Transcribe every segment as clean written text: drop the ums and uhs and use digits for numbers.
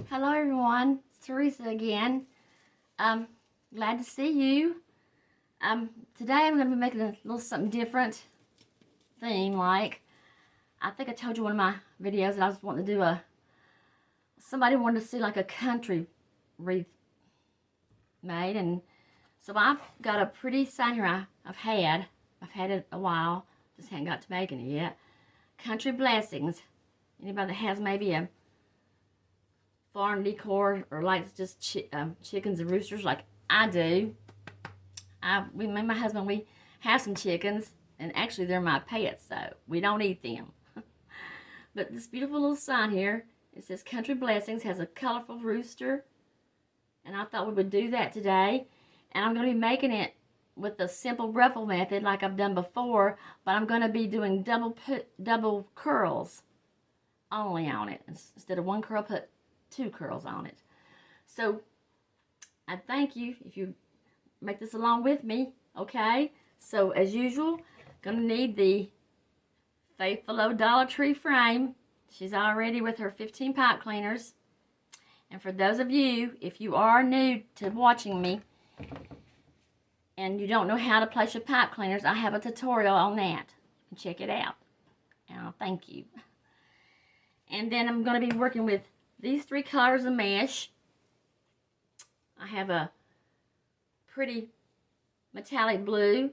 Hello everyone, it's Teresa again. Glad to see you. Today I'm going to be making a little something different theme. Like, I think I told you in one of my videos that I was wanting to do somebody wanted to see like a country wreath made, and so I've got a pretty sign here I've had it a while, just haven't got to making it yet. Country Blessings. Anybody that has maybe a farm decor or likes just chickens and roosters like I do. Me and my husband, we have some chickens, and actually they're my pets, so we don't eat them. But this beautiful little sign here, it says Country Blessings, has a colorful rooster, and I thought we would do that today. And I'm going to be making it with the simple ruffle method like I've done before, but I'm going to be doing double curls only on it. Instead of one curl, put 2 curls on it. So I thank you if you make this along with me. Okay, so as usual, gonna need the faithful old Dollar Tree frame. She's already with her 15 pipe cleaners. And for those of you, if you are new to watching me and you don't know how to place your pipe cleaners, I have a tutorial on that. You can check it out. And I'll thank you. And then I'm going to be working with these 3 colors of mesh. I have a pretty metallic blue,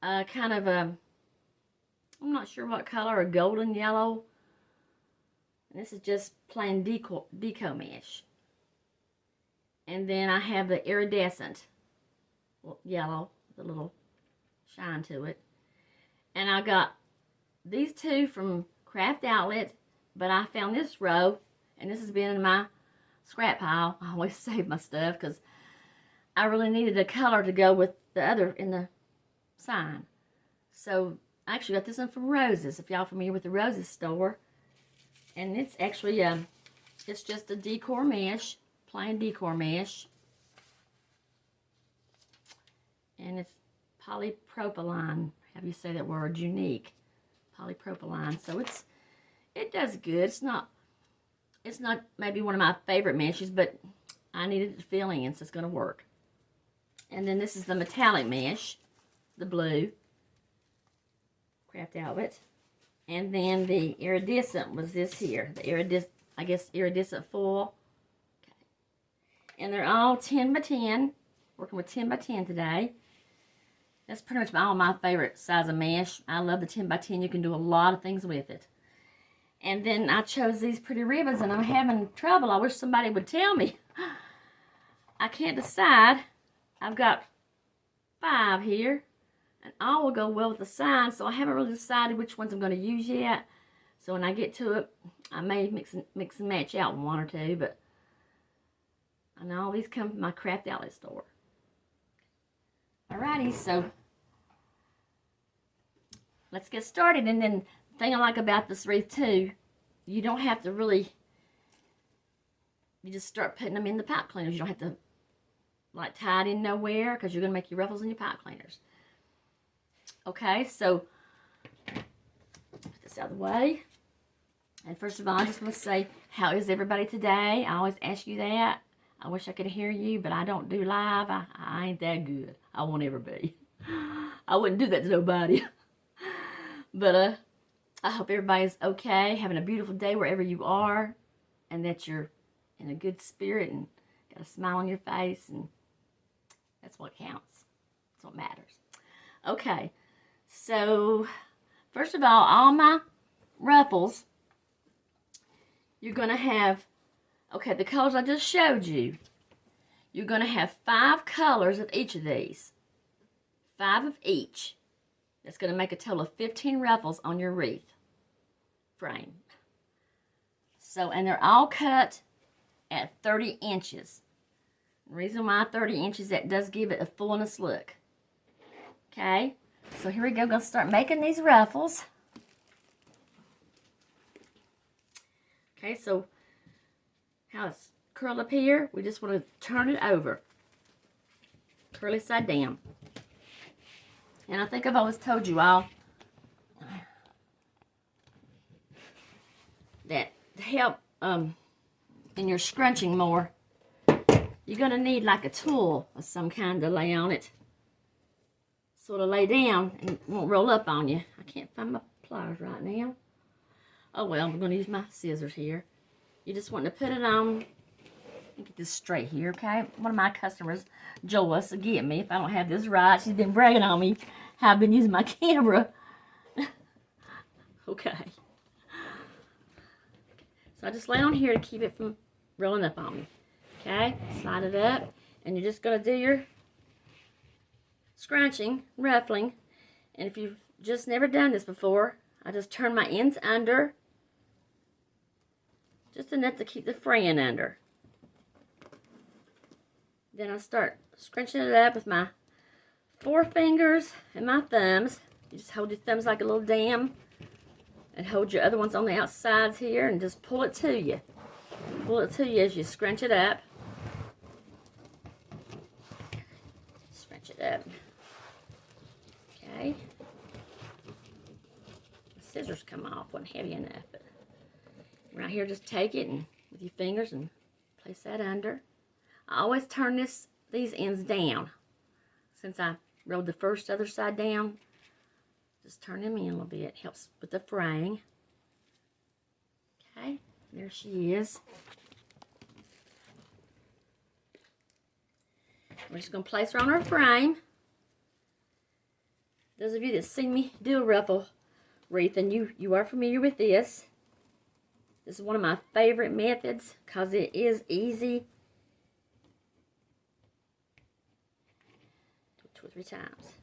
kind of a, I'm not sure what color, a golden yellow. And this is just plain deco mesh. And then I have the iridescent yellow, with a little shine to it. And I got these 2 from Craft Outlet, but I found this row, and this has been in my scrap pile. I always save my stuff because I really needed a color to go with the other in the sign. So I actually got this one from Roses, if y'all familiar with the Roses store. And it's actually, it's just a decor mesh, plain decor mesh. And it's polypropylene, how do you say that word, unique. Polypropylene, so it does good. It's not maybe one of my favorite meshes, but I needed it to fill in, so it's going to work. And then this is the metallic mesh, the blue, Craft Outlet. And then the iridescent was this here, the iridescent foil. Okay. And they're all 10 by 10, working with 10 by 10 today. That's pretty much all my favorite size of mesh. I love the 10 by 10. You can do a lot of things with it. And then I chose these pretty ribbons, and I'm having trouble. I wish somebody would tell me. I can't decide. I've got 5 here, and all will go well with the sign, so I haven't really decided which ones I'm going to use yet. So when I get to it, I may mix and match out 1 or 2, but I know all these come from my Craft Outlet store. Alrighty, so let's get started. And then the thing I like about this wreath too, you don't have to really, you just start putting them in the pipe cleaners. You don't have to like tie it in nowhere, because you're going to make your ruffles in your pipe cleaners. Okay, so put this out of the way. And first of all, I just want to say, how is everybody today? I always ask you that. I wish I could hear you, but I don't do live. I ain't that good. I won't ever be. I wouldn't do that to nobody. But I hope everybody's okay, having a beautiful day wherever you are, and that you're in a good spirit and got a smile on your face, and that's what counts. That's what matters. Okay, so first of all my ruffles, you're going to have, okay, the colors I just showed you, you're going to have 5 colors of each of these. 5 of each. That's going to make a total of 15 ruffles on your wreath frame. So, and they're all cut at 30 inches. The reason why 30 inches, that does give it a fullness look. Okay, so here we go. Going to start making these ruffles. Okay, so how it's curled up here, we just want to turn it over. Curly side down. And I think I've always told you all that to help and you're scrunching more, you're going to need like a tool of some kind to lay on it. Sort of lay down and it won't roll up on you. I can't find my pliers right now. Oh well, I'm going to use my scissors here. You just want to put it on. Let me get this straight here, okay? One of my customers, Joyce, will get me if I don't have this right. She's been bragging on me how I've been using my camera. Okay. So I just lay on here to keep it from rolling up on me. Okay? Slide it up. And you're just going to do your scrunching, ruffling. And if you've just never done this before, I just turn my ends under. Just enough to keep the fraying under. Then I start scrunching it up with my forefingers and my thumbs. You just hold your thumbs like a little dam. And hold your other ones on the outsides here and just pull it to you. Pull it to you as you scrunch it up. Scrunch it up. Okay. The scissors come off, wasn't heavy enough, but right here, just take it and with your fingers and place that under. I always turn these ends down. Since I rolled the first other side down, just turn them in a little bit. Helps with the fraying. Okay, there she is. We're just going to place her on her frame. Those of you that see me do a ruffle wreath, and you are familiar with this. This is one of my favorite methods because it is easy. 2 or 3 times.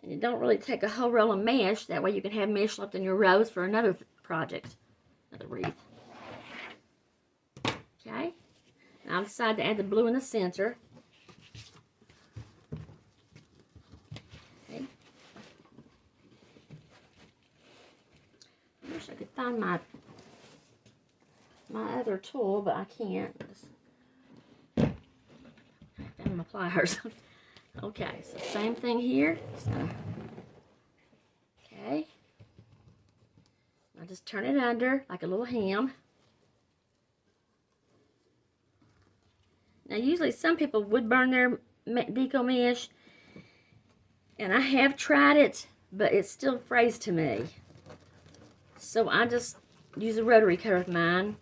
And you don't really take a whole roll of mesh. That way you can have mesh left in your rows for another project, another wreath. Okay. Now I decided to add the blue in the center. Okay. I wish I could find my other tool, but I can't. I found my pliers. Okay, so same thing here. Okay. I just turn it under like a little ham. Now usually some people would burn their deco mesh, and I have tried it, but it still frays to me. So I just use a rotary cutter of mine.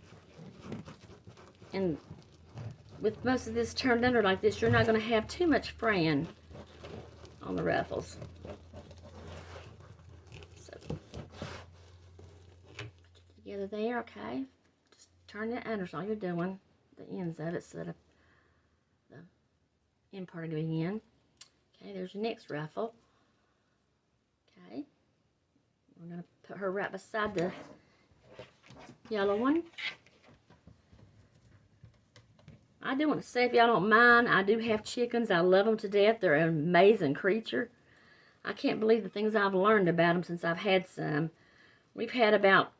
And with most of this turned under like this, you're not going to have too much fraying on the ruffles. So, put it together there, okay? Just turn it under, so all you're doing, the ends of it, so that the end part will be in. Okay, there's your next ruffle. Okay, we're going to put her right beside the yellow one. I do want to say, if y'all don't mind, I do have chickens. I love them to death. They're an amazing creature. I can't believe the things I've learned about them since I've had some. We've had about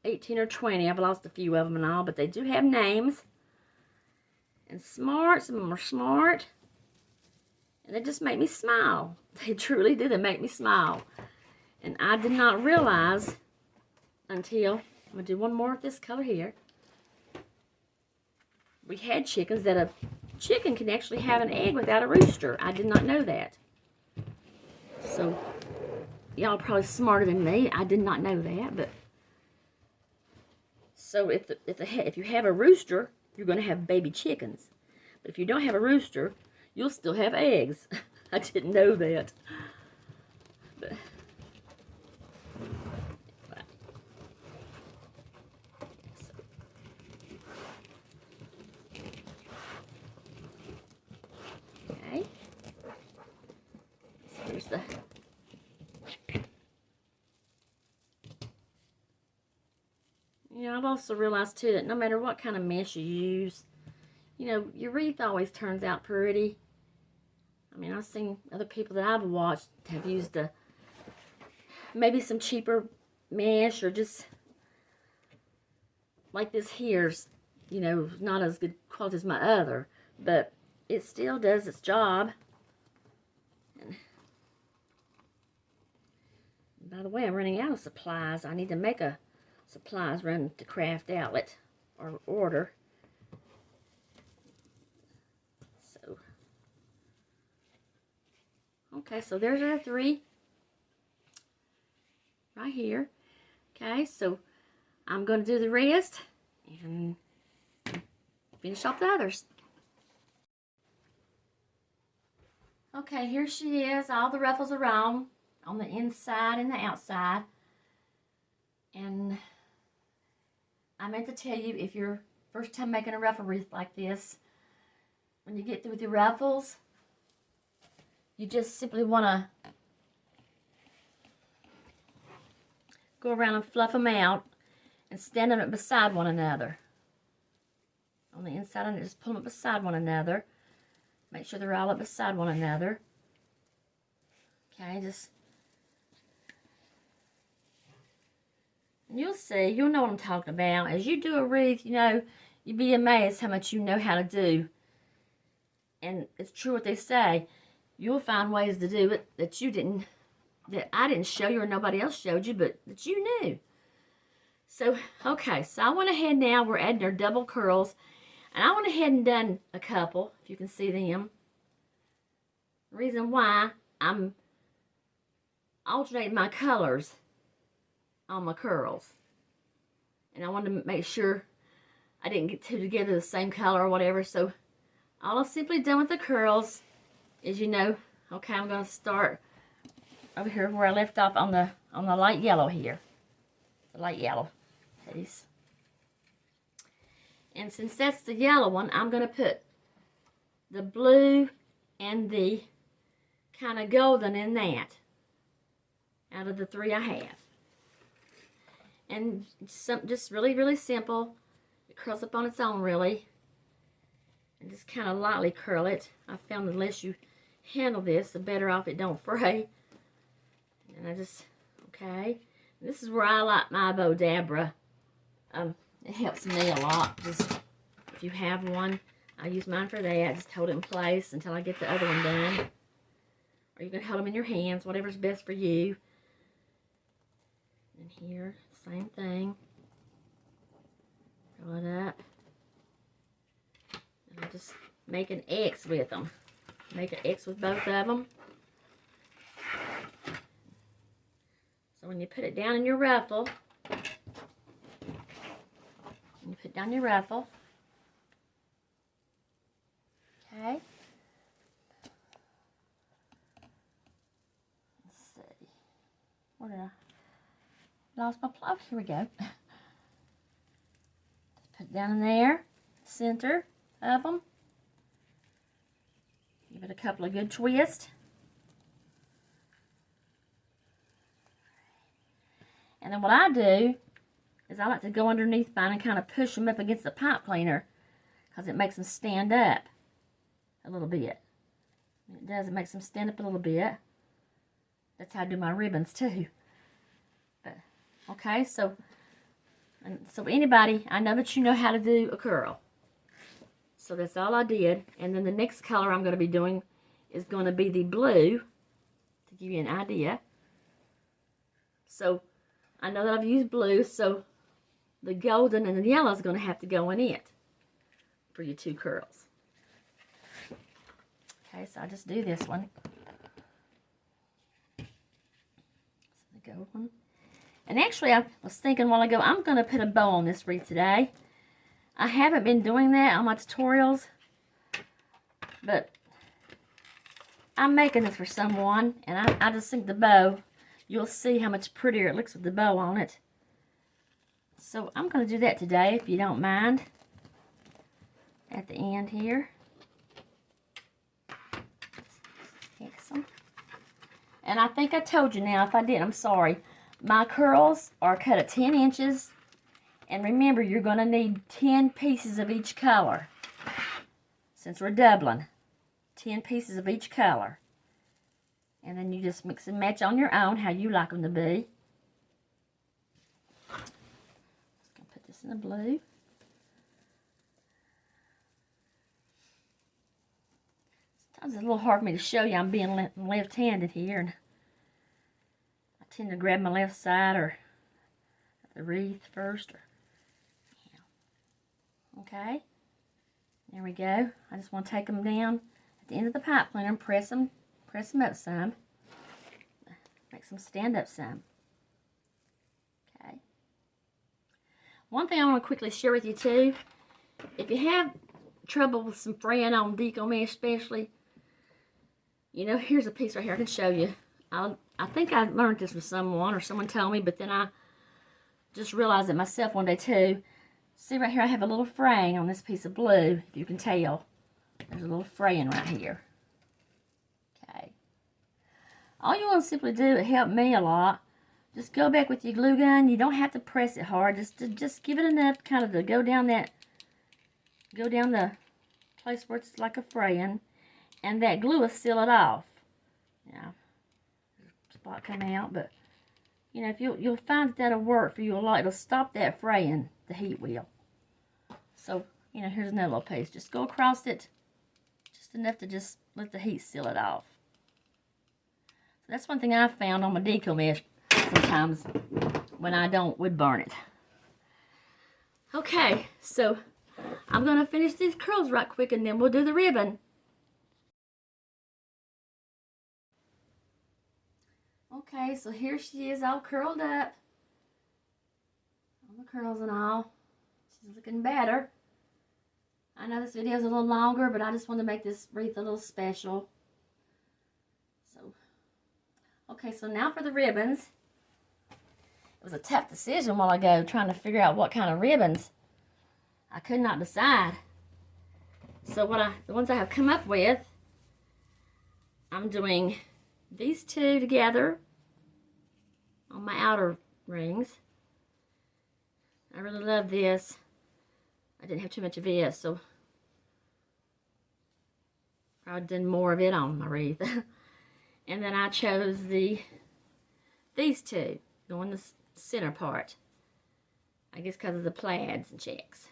18 or 20. I've lost a few of them and all, but they do have names. And smart. Some of them are smart. And they just make me smile. They truly do. They make me smile. And I did not realize until, I'm going to do one more of this color here. We had chickens that a chicken can actually have an egg without a rooster. I did not know that. So, y'all are probably smarter than me. I did not know that, but so if you have a rooster, you're going to have baby chickens. But if you don't have a rooster, you'll still have eggs. I didn't know that. But, okay. So here's the I've also realized too that no matter what kind of mesh you use, your wreath always turns out pretty. I mean, I've seen other people that I've watched have used maybe some cheaper mesh, or just like this here's, not as good quality as my other, but it still does its job. And by the way, I'm running out of supplies. I need to make a supplies run to craft outlet, or order. So, okay, so there's our 3 right here. Okay, so I'm going to do the rest and finish off the others. Okay, here she is. All the ruffles around on the inside and the outside. And I meant to tell you, if you're first time making a ruffle wreath like this, when you get through with your ruffles, you just simply want to go around and fluff them out and stand them beside one another. On the inside, and just pull them up beside one another. Make sure they're all up beside one another. Okay, just... And you'll see, you'll know what I'm talking about. As you do a wreath, you know, you'd be amazed how much you know how to do. And it's true what they say. You'll find ways to do it that you didn't, that I didn't show you or nobody else showed you, but that you knew. So, okay, so I went ahead now, we're adding our double curls. And I went ahead and done a couple, if you can see them. The reason why I'm alternating my colors on my curls. And I wanted to make sure I didn't get two together the same color or whatever. So all I've simply done with the curls is, you know, okay, I'm going to start over here where I left off on the light yellow here. The light yellow piece. And since that's the yellow one, I'm going to put the blue and the kind of golden in that out of the 3 I have. And just really, really simple. It curls up on its own, really. And just kind of lightly curl it. I found the less you handle this, the better off it don't fray. And I just, okay. This is where I like my Bow Dabra. It helps me a lot. Just if you have one, I use mine for that. Just hold it in place until I get the other one done. Or you can hold them in your hands, whatever's best for you. And here, same thing. Roll it up. And I'll just make an X with them. Make an X with both of them. So when you put it down in your ruffle, you put down your ruffle. Okay. Let's see. Where did I lost my plug? Here we go. Just put it down in there, center of them. Give it a couple of good twists. And then what I do is I like to go underneath mine and kind of push them up against the pipe cleaner because it makes them stand up a little bit. It does, it makes them stand up a little bit. That's how I do my ribbons too. But, okay, so anybody, I know that you know how to do a curl. So that's all I did. And then the next color I'm going to be doing is going to be the blue, to give you an idea. So I know that I've used blue, so the golden and the yellow is going to have to go in it for your 2 curls. Okay, so I'll just do this one. So the gold one. And actually, I was thinking a while ago, I'm going to put a bow on this wreath today. I haven't been doing that on my tutorials, but I'm making this for someone, and I just think the bow, you'll see how much prettier it looks with the bow on it. So I'm going to do that today, if you don't mind, at the end here. Excellent. And I think I told you now, if I didn't, I'm sorry. My curls are cut at 10 inches. And remember, you're going to need 10 pieces of each color. Since we're doubling. 10 pieces of each color. And then you just mix and match on your own, how you like them to be. Just going to put this in the blue. Sometimes it's a little hard for me to show you. I'm being left-handed here. And I tend to grab my left side or the wreath first. Or, Okay, there we go. I just want to take them down at the end of the pipe cleaner and press them up some. Make them stand up some. Okay. One thing I want to quickly share with you too, if you have trouble with some fraying on deco mesh especially, you know, here's a piece right here I can show you. I think I learned this from someone, or someone told me, but then I just realized it myself one day too. See right here, I have a little fraying on this piece of blue, if you can tell. There's a little fraying right here. Okay. All you want to simply do, it helped me a lot, just go back with your glue gun. You don't have to press it hard. Just give it enough kind of to go down the place where it's like a fraying, and that glue will seal it off. Now, spot come out, but you know, if you'll find that that'll work for you a lot. It'll stop that fraying, the heat will. So, you know, here's another little piece. Just go across it, just enough to just let the heat seal it off. So that's one thing I found on my deco mesh sometimes when I would burn it. Okay, so I'm gonna finish these curls right quick, and then we'll do the ribbon. Okay, so here she is all curled up. All the curls and all. She's looking better. I know this video is a little longer, but I just wanted to make this wreath a little special. So, okay, so now for the ribbons. It was a tough decision a while ago trying to figure out what kind of ribbons. I could not decide. So the ones I have come up with, I'm doing these two together on my outer rings. I really love this. I didn't have too much of this, so I did more of it on my wreath. And then I chose these two, going the center part. I guess because of the plaids and checks.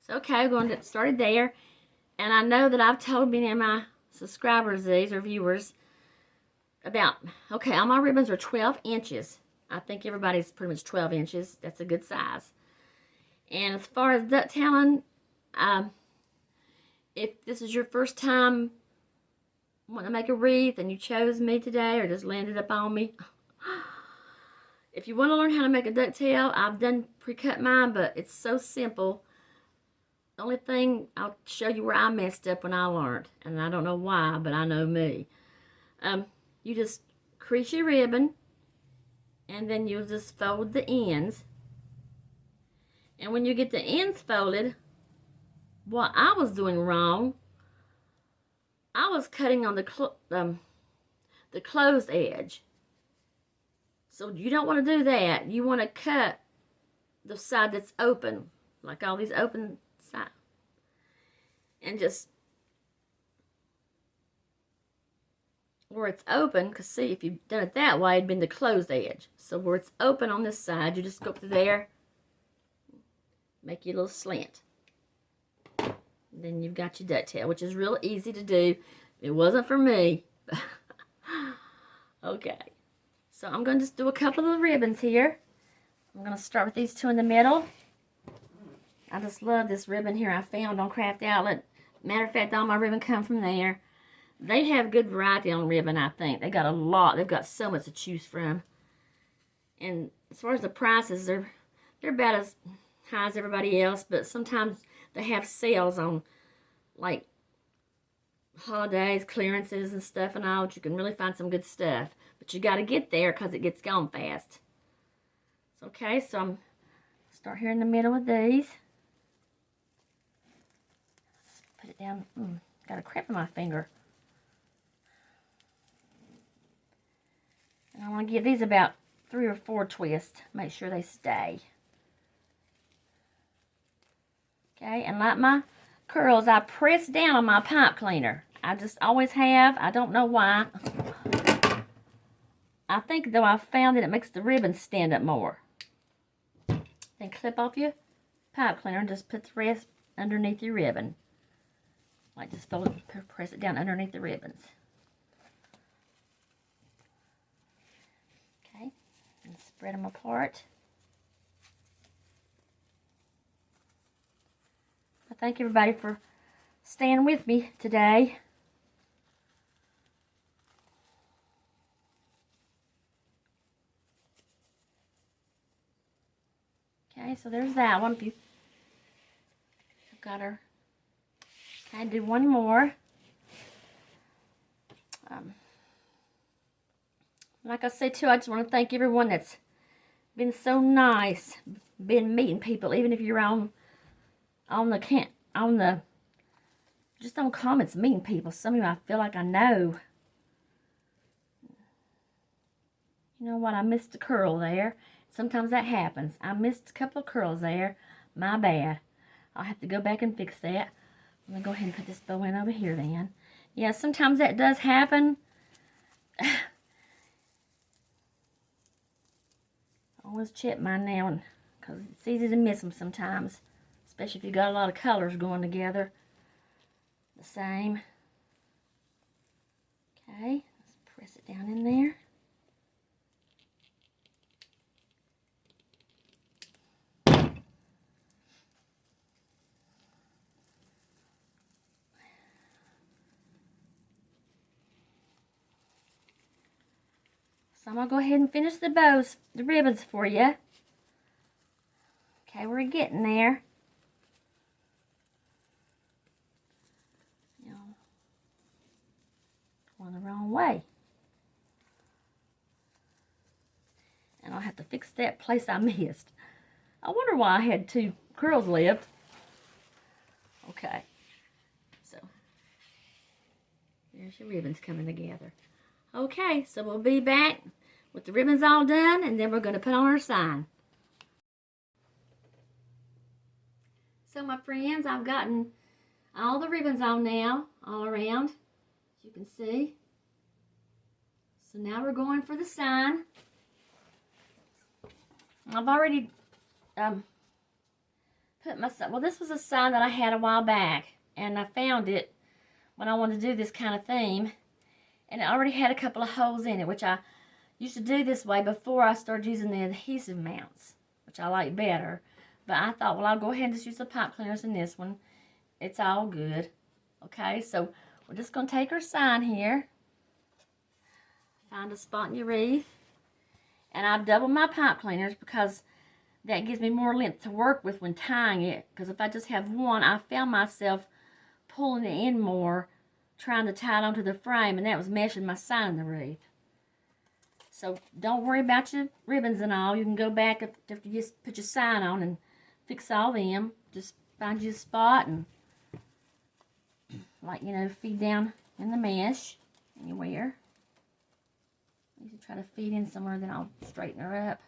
So okay, we're going to get started there. And I know that I've told many of my subscribers these, or viewers, about, okay, all my ribbons are 12 inches. I think everybody's pretty much 12 inches. That's a good size. And as far as ducktailing, if this is your first time wanting to make a wreath and you chose me today or just landed up on me, if you want to learn how to make a ducktail, I've done pre-cut mine, but it's so simple. The only thing, I'll show you where I messed up when I learned, and I don't know why, but I know me. You just crease your ribbon, and then you'll just fold the ends. And when you get the ends folded, what I was doing wrong, I was cutting on the closed edge. So you don't want to do that. You want to cut the side that's open, like all these open sides. And just where it's open, because see, if you've done it that way, it'd been the closed edge. So where it's open on this side, you just go up to there, make your little slant. Then you've got your ducktail, which is real easy to do. It wasn't for me. Okay. So I'm going to just do a couple of the ribbons here. I'm going to start with these two in the middle. I just love this ribbon here I found on Craft Outlet. Matter of fact, all my ribbon come from there. They have good variety on ribbon, I think. They got a lot. They've got so much to choose from. And as far as the prices, they're about as high as everybody else, but sometimes they have sales on, like, holidays, clearances and stuff and all. You can really find some good stuff. But you got to get there because it gets gone fast. Okay, so I'm start here in the middle with these. Put it down. Got a cramp in my finger. And I want to give these about 3 or 4 twists. Make sure they stay. Okay, and like my curls, I press down on my pipe cleaner. I just always have. I don't know why. I think, though, I found that it makes the ribbon stand up more. Then clip off your pipe cleaner and just put the rest underneath your ribbon. Like, just fold it, press it down underneath the ribbons. Okay, and spread them apart. thank everybody for staying with me today. Okay, so there's that one. If you got her. Okay, do one more. Like I said too, I just want to thank everyone that's been so nice, been meeting people, even if you're on the just on comments, meeting people. Some of you I feel like I know. You know what? I missed a curl there. Sometimes that happens. I missed a couple of curls there. My bad. I'll have to go back and fix that. I'm going to go ahead and put this bow in over here then. Yeah, sometimes that does happen. Always check mine now because it's easy to miss them sometimes. Especially if you got a lot of colors going together. The same. Okay, let's press it down in there. So I'm going to go ahead and finish the bows, the ribbons for you. Okay, we're getting there. You know, going the wrong way. And I'll have to fix that place I missed. I wonder why I had 2 curls left. Okay, so there's your ribbons coming together. Okay, so we'll be back with the ribbons all done, and then we're going to put on our sign. So my friends, I've gotten all the ribbons on now, all around, as you can see. So now we're going for the sign. I've already put my, well, this was a sign that I had a while back, and I found it when I wanted to do this kind of theme, and it already had a couple of holes in it, which I used to do this way before I started using the adhesive mounts, which I like better. But I thought, well, I'll go ahead and just use the pipe cleaners in this one. It's all good. Okay, so we're just going to take our sign here, find a spot in your wreath, and I've doubled my pipe cleaners because that gives me more length to work with when tying it. Because if I just have one, I found myself pulling it in more, trying to tie it onto the frame, and that was meshing my sign in the wreath. So don't worry about your ribbons and all. You can go back after you just put your sign on and fix all them. Just find you a spot and, like, you know, feed down in the mesh anywhere. You can try to feed in somewhere, then I'll straighten her up.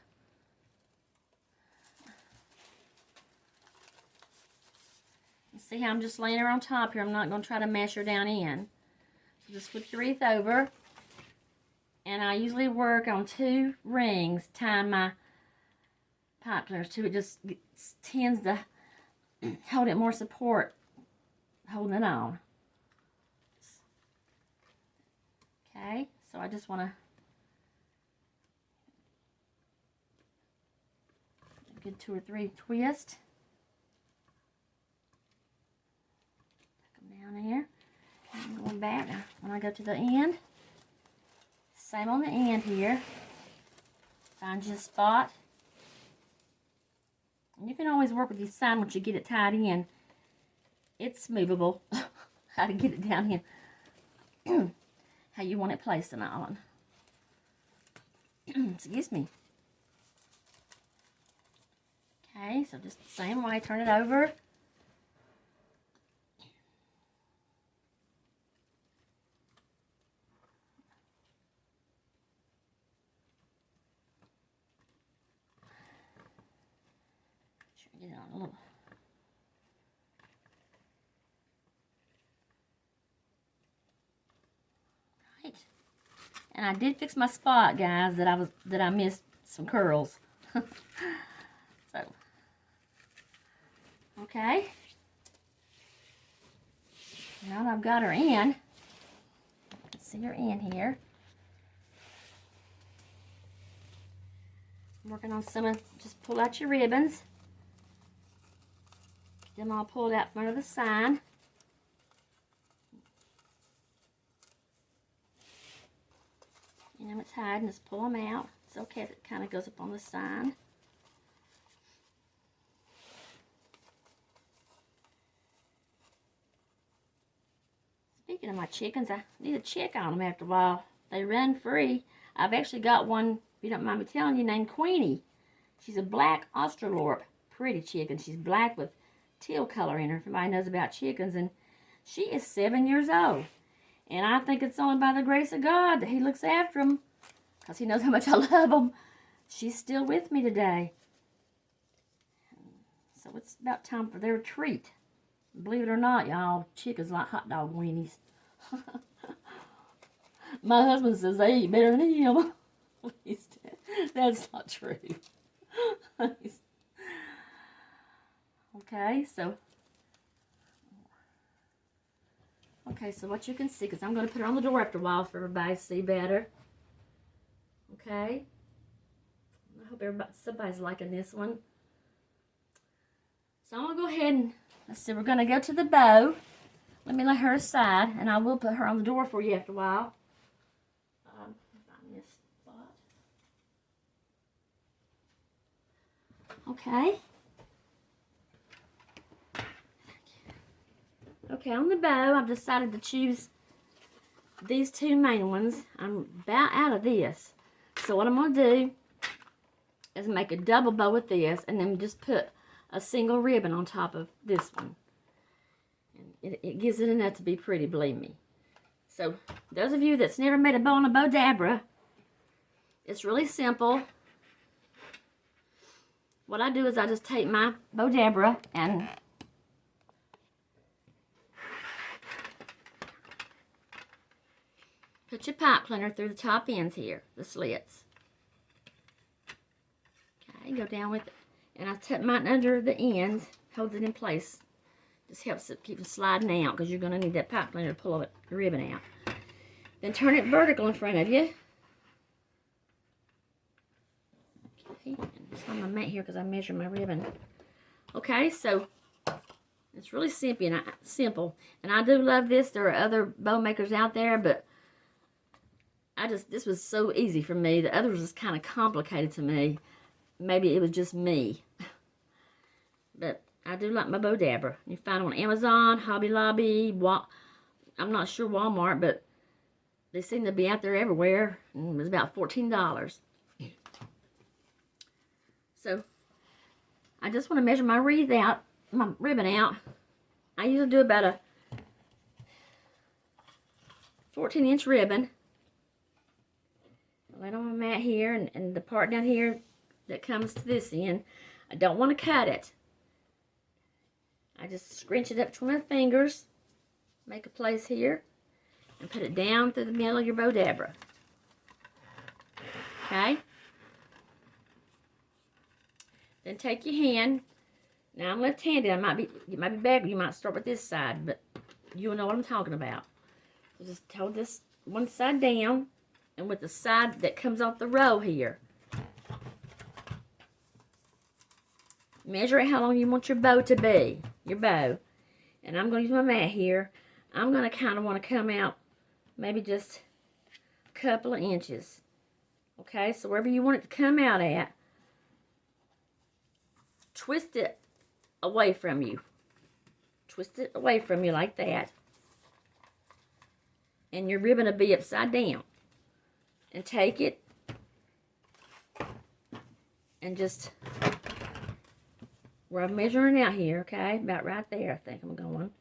See how I'm just laying her on top here. I'm not going to try to mash her down in. So just flip your wreath over. And I usually work on 2 rings, tying my pipe cleaners to it. Just tends to hold it more support, holding it on. Okay, so I just want to a good 2 or 3 twists. Down there. I'm going back now. When I go to the end, same on the end here. Find you a spot. And you can always work with your sign once you get it tied in. It's movable. How to get it down in. How you want it placed and all. Excuse me. Okay, so just the same way, turn it over. Get it on a little. Right. And I did fix my spot, guys, that I missed some curls. So, okay. Now that I've got her in, you can see her in here. I'm working on some of, just pull out your ribbons. them all pulled out from under the sign. You know it's hiding, just pull them out. It's okay if it kind of goes up on the sign. Speaking of my chickens, I need to check on them after a while. They run free. I've actually got one, if you don't mind me telling you, named Queenie. She's a black Australorp. Pretty chicken. She's black with teal color in her, if anybody knows about chickens. And she is 7 years old. And I think it's only by the grace of God that He looks after them, because He knows how much I love them. She's still with me today. So it's about time for their treat. Believe it or not, y'all, chickens like hot dog weenies. My husband says they eat better than him. That's not true. Okay, so what you can see, because I'm going to put it on the door after a while for everybody to see better. Okay, I hope somebody's liking this one. So I'm going to go ahead and, let's see, we're going to go to the bow. Let me lay her aside, and I will put her on the door for you after a while. Find this spot. Okay. Okay, on the bow, I've decided to choose these two main ones. I'm about out of this. So what I'm going to do is make a double bow with this, and then just put a single ribbon on top of this one. And it gives it enough to be pretty, believe me. So, those of you that's never made a bow on a Bow-Dabra, it's really simple. What I do is I just take my Bow-Dabra and put your pipe cleaner through the top ends here, the slits. Okay, go down with it. And I tuck mine under the ends, holds it in place. Just helps it keep it sliding out, because you're going to need that pipe cleaner to pull the ribbon out. Then turn it vertical in front of you. Okay, it's on my mat here because I measure my ribbon. Okay, so it's really simple. And I do love this. There are other bow makers out there, but this was so easy for me. The others was kind of complicated to me. Maybe it was just me. But I do like my Bow-Dabra. You find them on Amazon, Hobby Lobby, I'm not sure Walmart, but they seem to be out there everywhere. And it was about $14. So, I just want to measure my wreath out, my ribbon out. I usually do about a 14-inch ribbon. I lay it on my mat here, and the part down here that comes to this end, I don't want to cut it. I just scrunch it up between my fingers, make a place here, and put it down through the middle of your Bow-Dabra. Okay? Then take your hand. Now I'm left-handed. It might be better. You might start with this side, but you'll know what I'm talking about. So just hold this one side down, and with the side that comes off the row here, measure how long you want your bow to be. Your bow. And I'm going to use my mat here. I'm going to kind of want to come out maybe just a couple of inches. Okay, so wherever you want it to come out at, twist it away from you. Twist it away from you like that. And your ribbon will be upside down. And take it and just, where I'm measuring out here, okay, about right there, I think I'm going.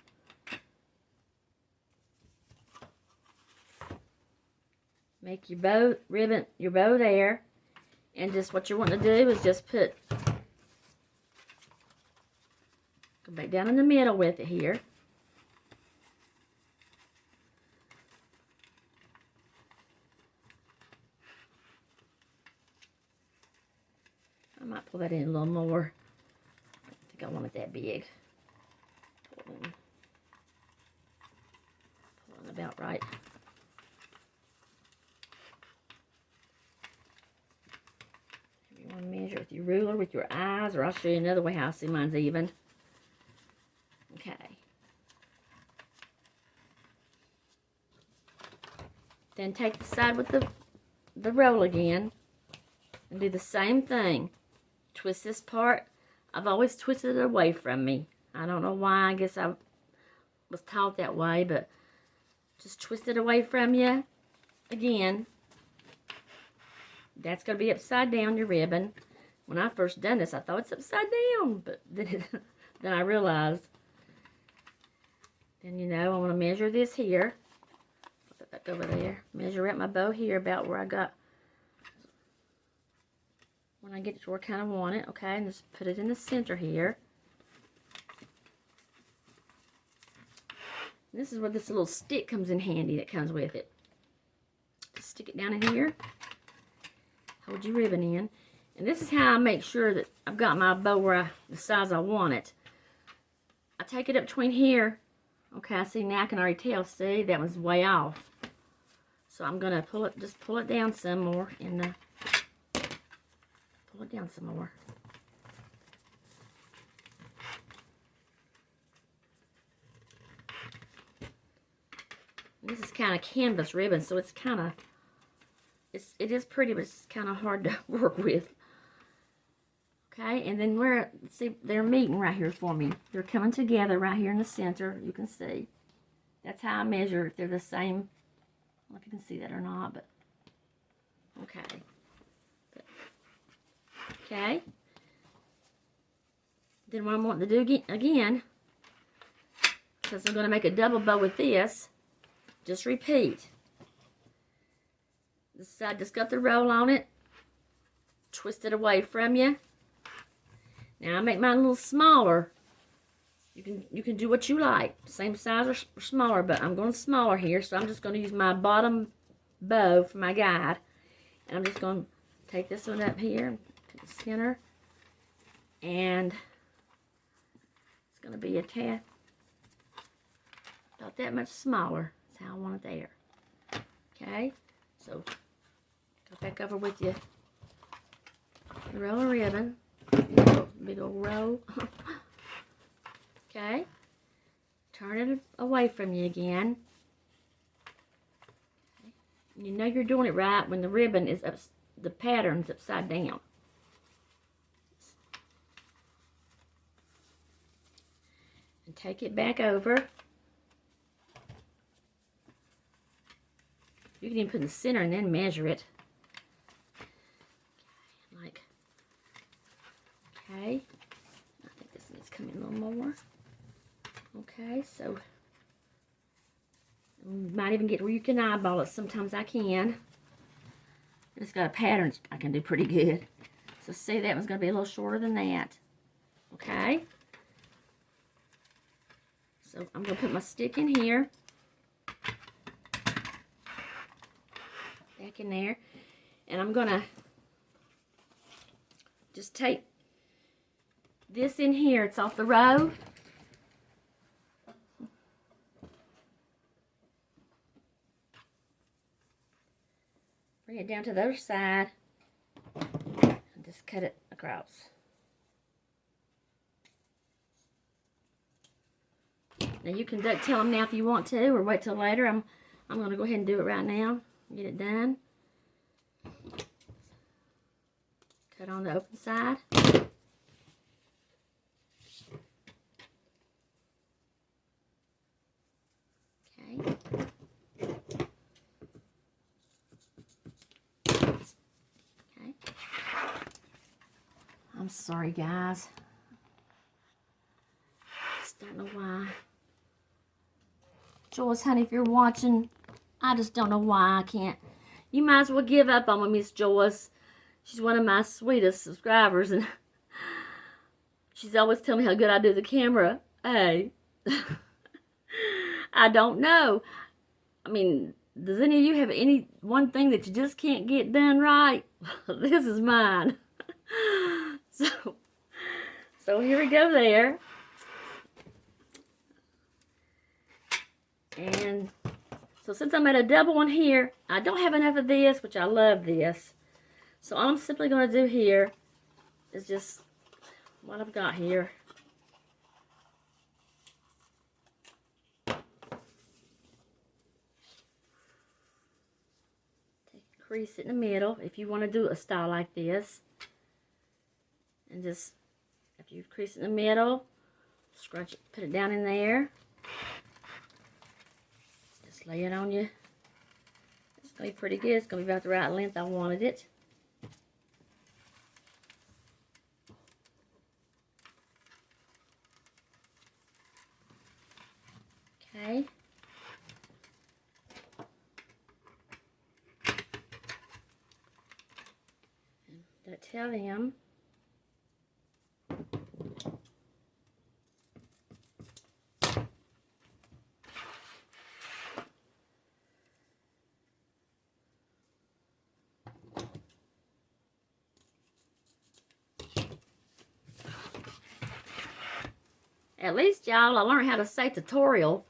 Make your bow ribbon, your bow there, and just what you want to do is just put, go back down in the middle with it here. I might pull that in a little more. I think I want it that big. Pulling about right. You want to measure with your ruler, with your eyes, or I'll show you another way how I see mine's even. Okay. Then take the side with the roll again and do the same thing. Twist this part. I've always twisted it away from me. I don't know why. I guess I was taught that way, but just twist it away from you again. That's going to be upside down, your ribbon. When I first done this, I thought it's upside down, but then I realized. Then, you know, I want to measure this here. Put it back over there. Measure out my bow here about where I got. When I get it to where I kind of want it, okay, and just put it in the center here. And this is where this little stick comes in handy that comes with it. Just stick it down in here. Hold your ribbon in. And this is how I make sure that I've got my bow where the size I want it. I take it up between here. Okay, see, now I can already tell. See, that one's way off. So I'm going to pull it, just pull it down some more. Pull it down some more. And this is kind of canvas ribbon, so it's kind of, it is pretty, but it's kind of hard to work with. Okay, and then see, they're meeting right here for me. They're coming together right here in the center. You can see. That's how I measure if they're the same. I don't know if you can see that or not, but okay. Okay. Then what I'm wanting to do again, since I'm going to make a double bow with this, just repeat. This side just got the roll on it. Twist it away from you. Now I make mine a little smaller. You can do what you like, same size or smaller, but I'm going smaller here, so I'm just going to use my bottom bow for my guide, and I'm just going to take this one up here to the center, and it's going to be a tad about that much smaller. That's how I want it there. Okay, so go back over with you. Roll a ribbon. Big old roll. Okay. Turn it away from you again. Okay. You know you're doing it right when the ribbon is up, the pattern's upside down. And take it back over. You can even put it in the center and then measure it. Okay, I think this needs to come in a little more. Okay, so you might even get where you can eyeball it. Sometimes I can. It's got a pattern I can do pretty good. So see, that one's going to be a little shorter than that. Okay. So I'm going to put my stick in here. Back in there. And I'm going to just take this in here. It's off the row. Bring it down to the other side and just cut it across. Now you can ducktail them now if you want to, or wait till later. I'm going to go ahead and do it right now. Get it done. Cut on the open side. I'm sorry, guys. Just don't know why. Joyce, honey, if you're watching, I just don't know why I can't. You might as well give up on me, Miss Joyce. She's one of my sweetest subscribers, and she's always telling me how good I do the camera. Hey, I don't know. I mean, does any of you have any one thing that you just can't get done right? This is mine. So here we go there. And so since I'm at a double one here, I don't have enough of this, which I love this. So all I'm simply going to do here is just what I've got here. crease it in the middle if you want to do a style like this. And just, after you've creased it in the middle, scrunch it, put it down in there. Just lay it on you. It's going to be pretty good. It's going to be about the right length I wanted it. Okay. Don't tell him. At least, y'all, I learned how to say tutorial.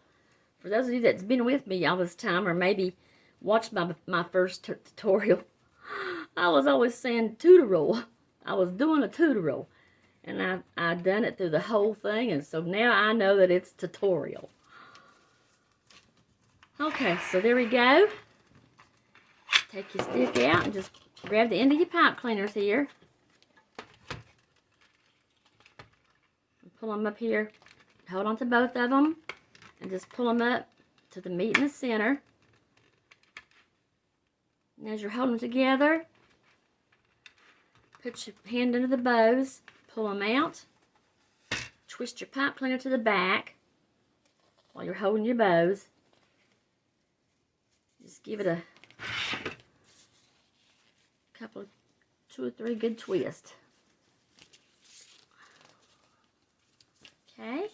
For those of you that's been with me all this time, or maybe watched my first tutorial, I was always saying tutorial. I was doing a tutorial. And I done it through the whole thing, and so now I know that it's tutorial. Okay, so there we go. Take your stick out and just grab the end of your pipe cleaners here. Pull them up here. Hold on to both of them and just pull them up to the meat in the center. And as you're holding them together, put your hand under the bows, pull them out, twist your pipe cleaner to the back while you're holding your bows. Just give it a couple, 2 or 3 good twists. Okay.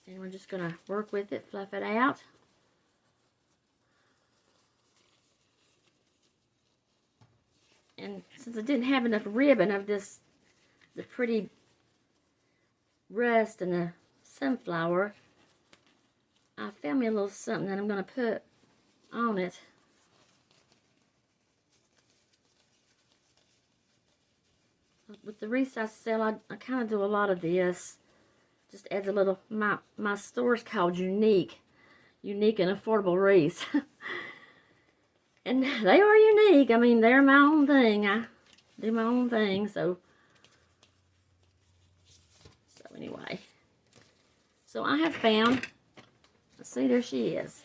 And we're just going to work with it, fluff it out. And since I didn't have enough ribbon of this, the pretty rust and the sunflower, I found me a little something that I'm going to put on it. With the wreaths I sell, I kind of do a lot of this. Just adds a little, my store's called Unique and Affordable Wreaths. And they are unique. I mean, they're my own thing. I do my own thing, so anyway. So I have found, let's see, there she is.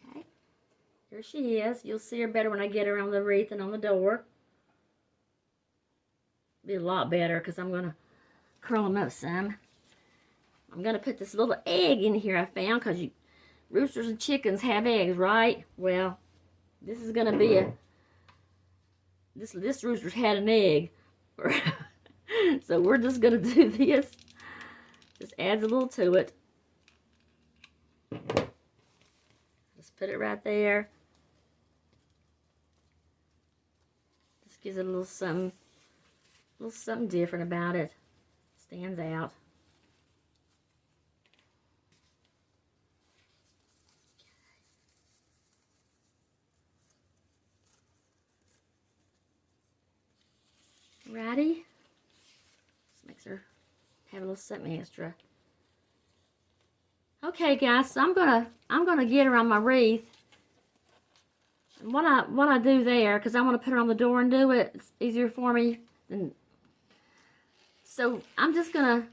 Okay, there she is. You'll see her better when I get her on the wreath and on the door. Be a lot better because I'm going to curl them up some. I'm going to put this little egg in here I found because roosters and chickens have eggs, right? Well, this is going to be this rooster's had an egg. So we're just going to do this. Just adds a little to it. Just put it right there. Just gives it a little something different about it. Stands out. Righty. This makes her have a little something extra. Okay, guys, so I'm gonna get her on my wreath. And what I do there, because I want to put her on the door and do it, it's easier for me than. So I'm just gonna,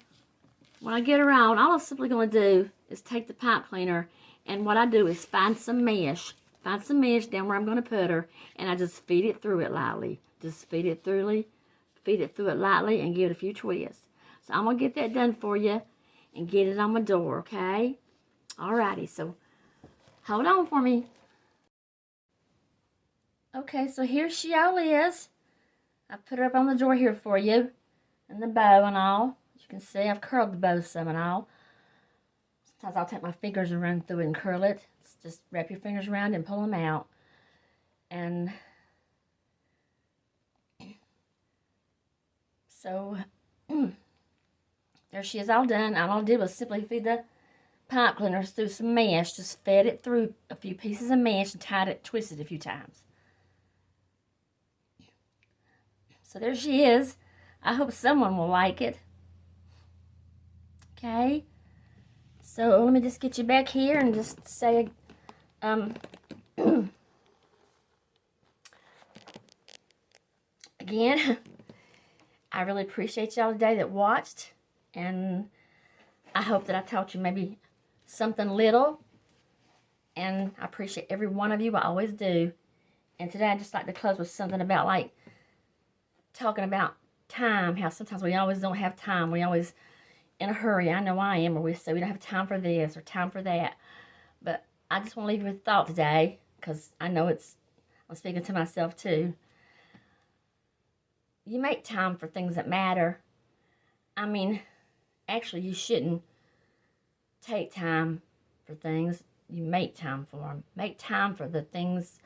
when I get her on, all I'm simply gonna do is take the pipe cleaner, and what I do is find some mesh down where I'm gonna put her, and I just feed it through it lightly. Just feed it through it lightly, and give it a few twists. So I'm gonna get that done for you, and get it on my door, okay? Alrighty, so hold on for me. Okay, so here she all is. I put her up on the door here for you. And the bow and all. As you can see, I've curled the bow some and all. Sometimes I'll take my fingers and run through it and curl it. Just wrap your fingers around and pull them out. And so there she is all done. All I did was simply feed the pipe cleaners through some mesh. Just fed it through a few pieces of mesh and twisted a few times. So there she is. I hope someone will like it. Okay. So let me just get you back here and just say, again, I really appreciate y'all today that watched, and I hope that I taught you maybe something little, and I appreciate every one of you. I always do. And today I just like to close with something about, like, talking about time, how sometimes we always don't have time. We always in a hurry. I know I am, or we say we don't have time for this or time for that. But I just want to leave you with a thought today, because I know I'm speaking to myself too. You make time for things that matter. I mean, actually, you shouldn't take time for things. You make time for them. Make time for the things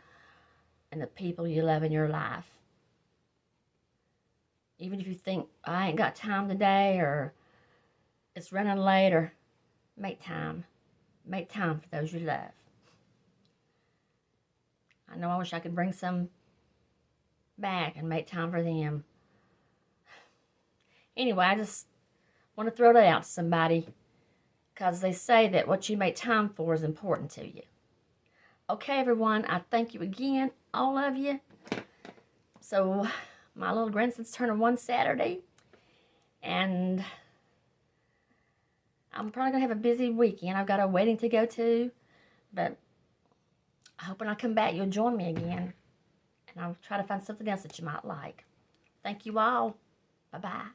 and the people you love in your life. Even if you think, I ain't got time today, or it's running late, or make time. Make time for those you love. I know I wish I could bring some back and make time for them. Anyway, I just want to throw that out to somebody, because they say that what you make time for is important to you. Okay, everyone, I thank you again, all of you. So, my little grandson's turning 1 Saturday, and I'm probably going to have a busy weekend. I've got a wedding to go to, but I hope when I come back, you'll join me again, and I'll try to find something else that you might like. Thank you all. Bye-bye.